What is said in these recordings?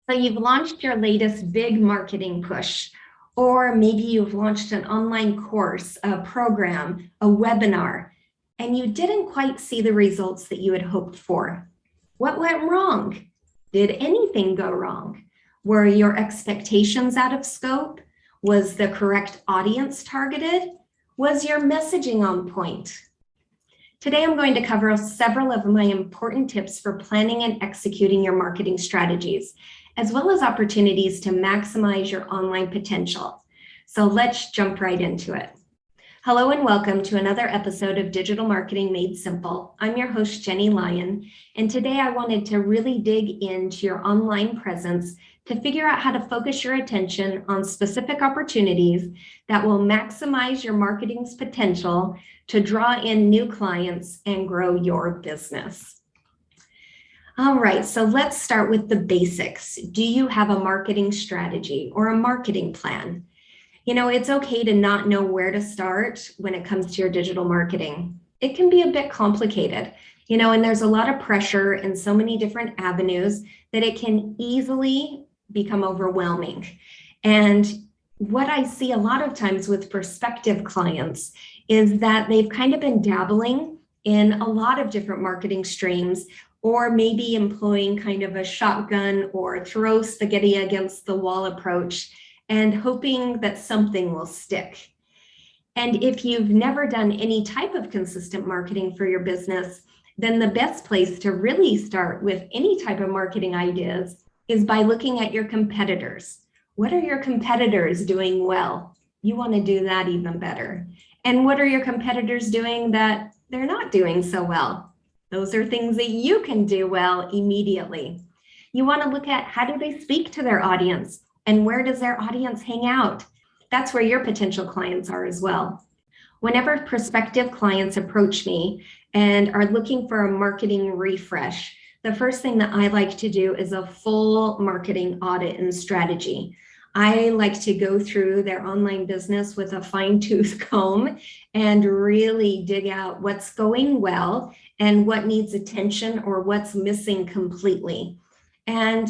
So you've launched your latest big marketing push, or maybe you've launched an online course, a program, a webinar, and you didn't quite see the results that you had hoped for. What went wrong? Did anything go wrong? Were your expectations out of scope? Was the correct audience targeted? Was your messaging on point? Today, I'm going to cover several of my important tips for planning and executing your marketing strategies, as well as opportunities to maximize your online potential. So let's jump right into it. Hello and welcome to another episode of Digital Marketing Made Simple. I'm your host, Jennie Lyon, and today I wanted to really dig into your online presence to figure out how to focus your attention on specific opportunities that will maximize your marketing's potential to draw in new clients and grow your business. All right, so let's start with the basics. Do you have a marketing strategy or a marketing plan? You know, it's okay to not know where to start when it comes to your digital marketing. It can be a bit complicated, and there's a lot of pressure in so many different avenues that it can easily become overwhelming. And what I see a lot of times with prospective clients is that they've kind of been dabbling in a lot of different marketing streams, or maybe employing kind of a shotgun or throw spaghetti against the wall approach and hoping that something will stick. And if you've never done any type of consistent marketing for your business, then the best place to really start with any type of marketing ideas is by looking at your competitors. What are your competitors doing well? You want to do that even better. And what are your competitors doing that they're not doing so well? Those are things that you can do well immediately. You want to look at how do they speak to their audience and where does their audience hang out? That's where your potential clients are as well. Whenever prospective clients approach me and are looking for a marketing refresh, the first thing that I like to do is a full marketing audit and strategy. I like to go through their online business with a fine-tooth comb and really dig out what's going well and what needs attention or what's missing completely. And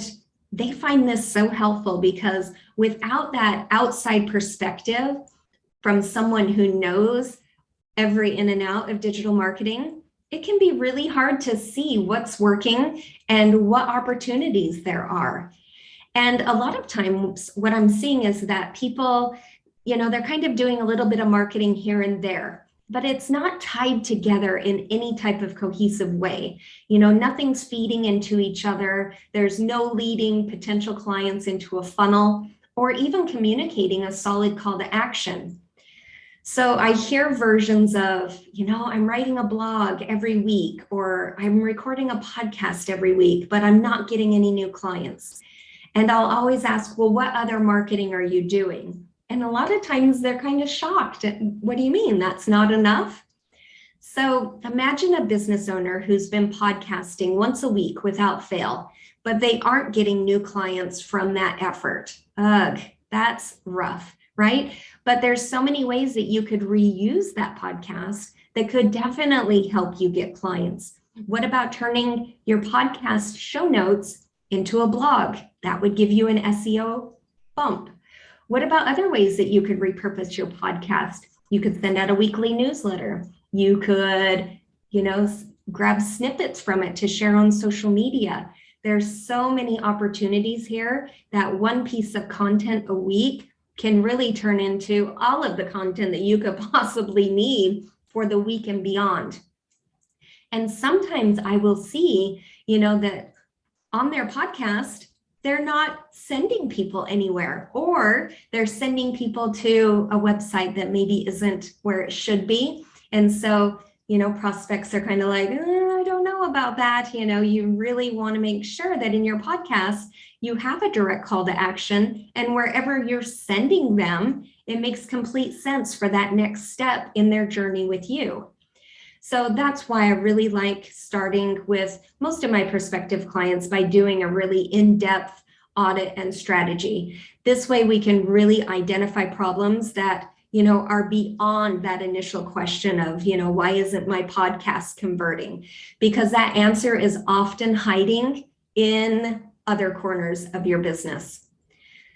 they find this so helpful because without that outside perspective from someone who knows every in and out of digital marketing, it can be really hard to see what's working and what opportunities there are. And a lot of times what I'm seeing is that people, they're kind of doing a little bit of marketing here and there, but it's not tied together in any type of cohesive way. Nothing's feeding into each other. There's no leading potential clients into a funnel or even communicating a solid call to action. So I hear versions of, I'm writing a blog every week, or I'm recording a podcast every week, but I'm not getting any new clients. And I'll always ask, well, what other marketing are you doing? And a lot of times they're kind of shocked. What do you mean? That's not enough? So imagine a business owner who's been podcasting once a week without fail, but they aren't getting new clients from that effort. Ugh, that's rough, right? But there's so many ways that you could reuse that podcast that could definitely help you get clients. What about turning your podcast show notes into a blog? That would give you an SEO bump. What about other ways that you could repurpose your podcast? You could send out a weekly newsletter. You could, grab snippets from it to share on social media. There's so many opportunities here that one piece of content a week can really turn into all of the content that you could possibly need for the week and beyond. And sometimes I will see, that on their podcast, they're not sending people anywhere, or they're sending people to a website that maybe isn't where it should be. And so, prospects are kind of like, I don't know about that. You really want to make sure that in your podcast, you have a direct call to action, and wherever you're sending them, it makes complete sense for that next step in their journey with you. So that's why I really like starting with most of my prospective clients by doing a really in-depth audit and strategy. This way we can really identify problems that, are beyond that initial question of, why isn't my podcast converting? Because that answer is often hiding in other corners of your business.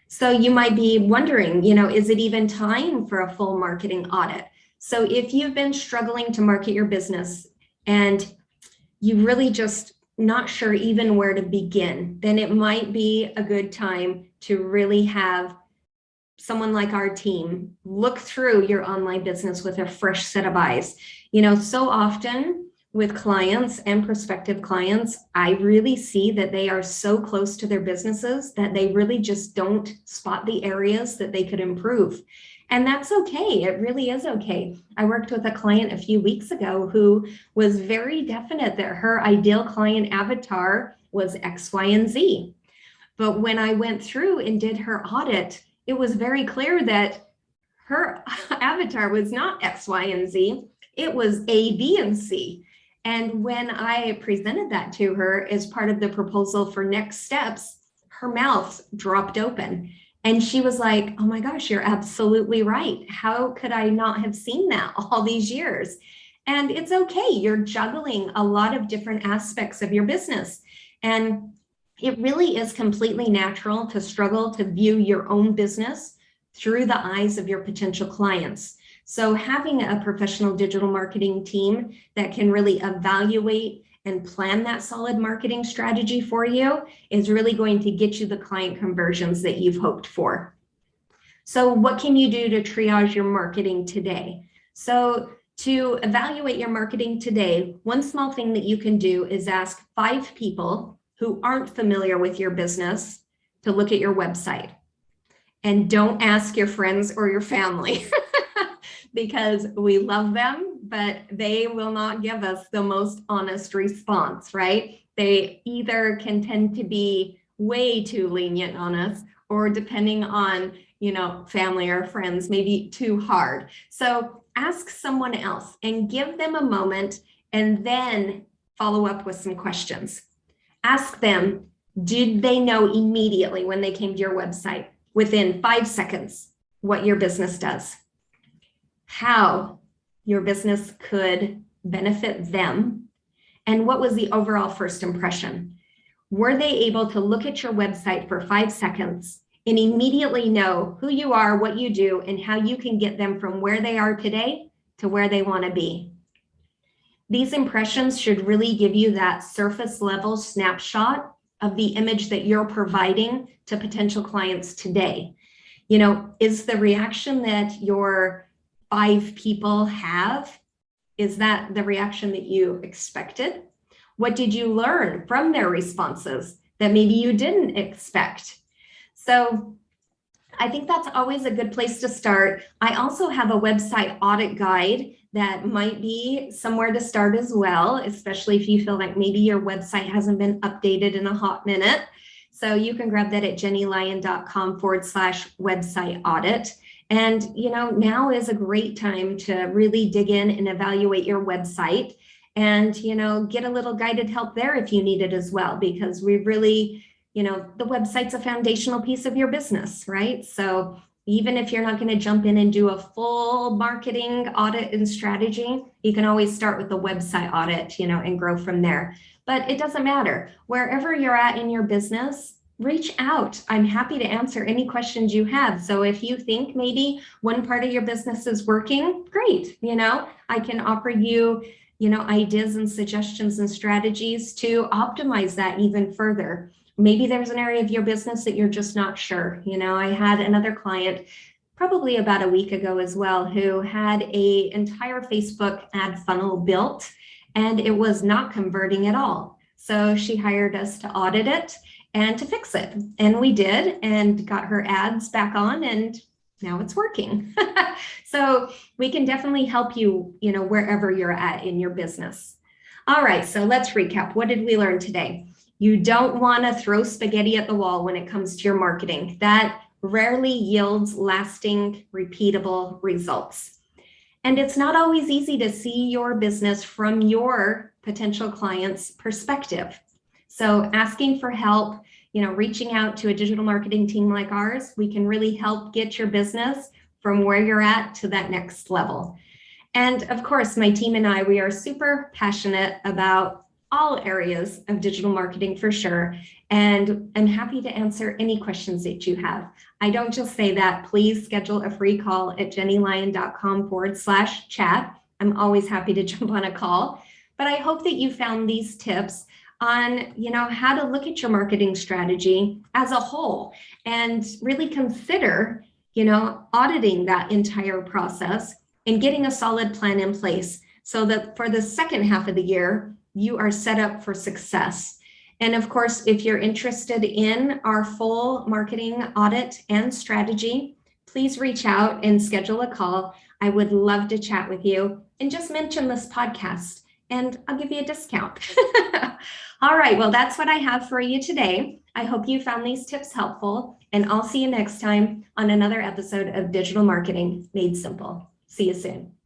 So you might be wondering, is it even time for a full marketing audit? So if you've been struggling to market your business and you really just not sure even where to begin, then it might be a good time to really have someone like our team look through your online business with a fresh set of eyes. So often with clients and prospective clients, I really see that they are so close to their businesses that they really just don't spot the areas that they could improve. And that's okay. It really is okay. I worked with a client a few weeks ago who was very definite that her ideal client avatar was X, Y, and Z. But when I went through and did her audit, it was very clear that her avatar was not X, Y, and Z. It was A, B, and C. And when I presented that to her as part of the proposal for next steps, her mouth dropped open. And she was like, oh my gosh, you're absolutely right. How could I not have seen that all these years? And it's okay. You're juggling a lot of different aspects of your business. And it really is completely natural to struggle to view your own business through the eyes of your potential clients. So having a professional digital marketing team that can really evaluate and plan that solid marketing strategy for you is really going to get you the client conversions that you've hoped for. So what can you do to triage your marketing today? So to evaluate your marketing today, one small thing that you can do is ask 5 people who aren't familiar with your business to look at your website. And don't ask your friends or your family because we love them, but they will not give us the most honest response, right? They either can tend to be way too lenient on us, or depending on, family or friends, maybe too hard. So ask someone else and give them a moment and then follow up with some questions. Ask them, did they know immediately when they came to your website, within 5 seconds, what your business does, how your business could benefit them, and what was the overall first impression? Were they able to look at your website for 5 seconds and immediately know who you are, what you do, and how you can get them from where they are today to where they want to be? These impressions should really give you that surface level snapshot of the image that you're providing to potential clients today. Is the reaction that your 5 people have, is that the reaction that you expected? What did you learn from their responses that maybe you didn't expect? So I think that's always a good place to start. I also have a website audit guide that might be somewhere to start as well, especially if you feel like maybe your website hasn't been updated in a hot minute. So you can grab that at jennylyon.com/website audit. And, now is a great time to really dig in and evaluate your website and, get a little guided help there if you need it as well, because we really, the website's a foundational piece of your business, right? So even if you're not going to jump in and do a full marketing audit and strategy, you can always start with the website audit, and grow from there. But it doesn't matter. Wherever you're at in your business, reach out. I'm happy to answer any questions you have. So if you think maybe one part of your business is working, great. I can offer you, ideas and suggestions and strategies to optimize that even further. Maybe there's an area of your business that you're just not sure. I had another client probably about a week ago as well, who had an entire Facebook ad funnel built and it was not converting at all. So she hired us to audit it and to fix it. And we did, and got her ads back on, and now it's working. So we can definitely help you, wherever you're at in your business. All right, so let's recap. What did we learn today? You don't want to throw spaghetti at the wall when it comes to your marketing. That rarely yields lasting, repeatable results. And it's not always easy to see your business from your potential client's perspective. So asking for help, reaching out to a digital marketing team like ours, we can really help get your business from where you're at to that next level. And of course, my team and I, we are super passionate about all areas of digital marketing for sure. And I'm happy to answer any questions that you have. I don't just say that. Please schedule a free call at jennielyon.com/chat. I'm always happy to jump on a call. But I hope that you found these tips on, how to look at your marketing strategy as a whole and really consider, auditing that entire process and getting a solid plan in place so that for the second half of the year, you are set up for success. And of course, if you're interested in our full marketing audit and strategy, please reach out and schedule a call. I would love to chat with you, and just mention this podcast and I'll give you a discount. All right, well, that's what I have for you today. I hope you found these tips helpful, and I'll see you next time on another episode of Digital Marketing Made Simple. See you soon.